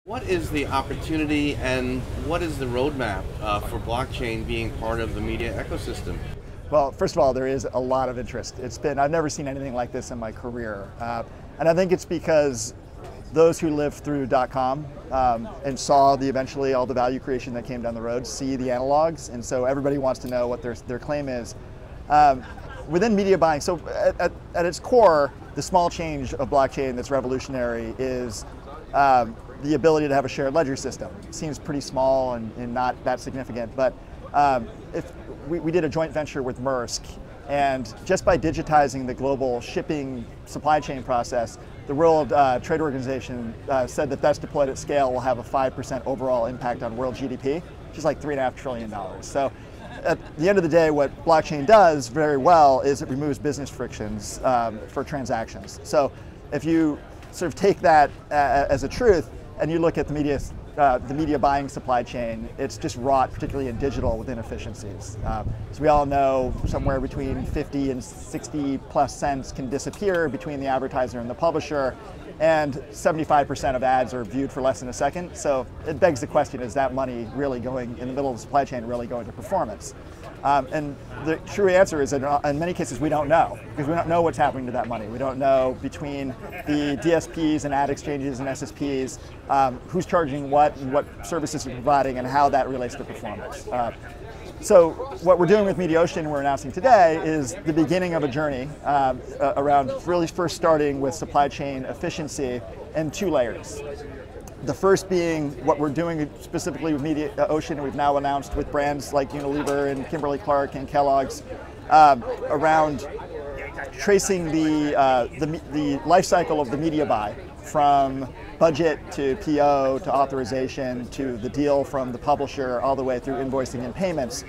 What is the opportunity and what is the roadmap for blockchain being part of the media ecosystem? Well, first of all, there is a lot of interest. I've never seen anything like this in my career. And I think it's because those who lived through .com and saw eventually all the value creation that came down the road, see the analogs, and so everybody wants to know what their claim is. Within media buying, so at its core, the small change of blockchain that's revolutionary is the ability to have a shared ledger system. It seems pretty small and not that significant, but if we did a joint venture with Maersk, and just by digitizing the global shipping supply chain process, the World Trade Organization said that that's deployed at scale will have a 5% overall impact on world GDP, which is like $3.5 trillion. So at the end of the day, what blockchain does very well is it removes business frictions for transactions. So if you sort of take that as a truth and you look at the media buying supply chain, it's just wrought, particularly in digital, with inefficiencies. So we all know somewhere between 50 and 60 plus cents can disappear between the advertiser and the publisher, and 75% of ads are viewed for less than a second. So it begs the question, is that money really going, in the middle of the supply chain, really going to performance? And the true answer is, in many cases, we don't know, because we don't know what's happening to that money. We don't know between the DSPs and ad exchanges and SSPs, who's charging what and what services are providing and how that relates to performance. So what we're doing with MediaOcean, we're announcing today, is the beginning of a journey around really first starting with supply chain efficiency in two layers. The first being what we're doing specifically with MediaOcean, we've now announced with brands like Unilever and Kimberly-Clark and Kellogg's, around tracing the life cycle of the media buy, from budget to PO to authorization to the deal from the publisher all the way through invoicing and payments.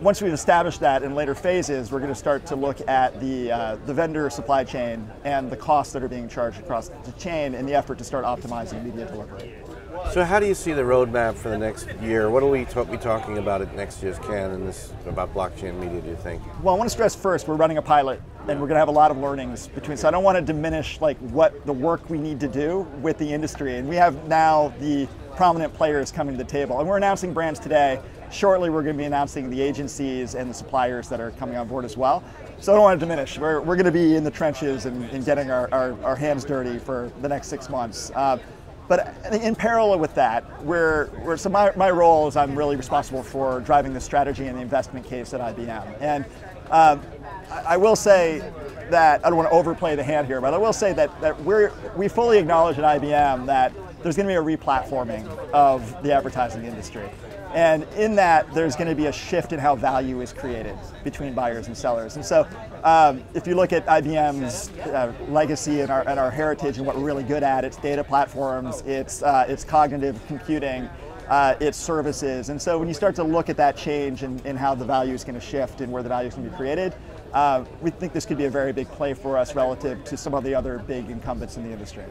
Once we've established that, in later phases, we're going to start to look at the vendor supply chain and the costs that are being charged across the chain in the effort to start optimizing media delivery. So how do you see the roadmap for the next year? What will we be talking about at next year's Cannes and about blockchain media, do you think? Well, I want to stress first, we're running a pilot and we're going to have a lot of learnings between, so I don't want to diminish what the work we need to do with the industry. And we have now the prominent players coming to the table, and we're announcing brands today. Shortly, we're going to be announcing the agencies and the suppliers that are coming on board as well. So I don't want to diminish. We're going to be in the trenches and getting our hands dirty for the next 6 months. But in parallel with that, so my role is I'm really responsible for driving the strategy and the investment case at IBM. And I will say that, I don't want to overplay the hand here, but I will say that we fully acknowledge at IBM that there's going to be a replatforming of the advertising industry. And in that, there's going to be a shift in how value is created between buyers and sellers. And so if you look at IBM's legacy and our heritage and what we're really good at, it's data platforms, it's cognitive computing, it's services. And so when you start to look at that change and how the value is going to shift and where the value is going to be created, we think this could be a very big play for us relative to some of the other big incumbents in the industry.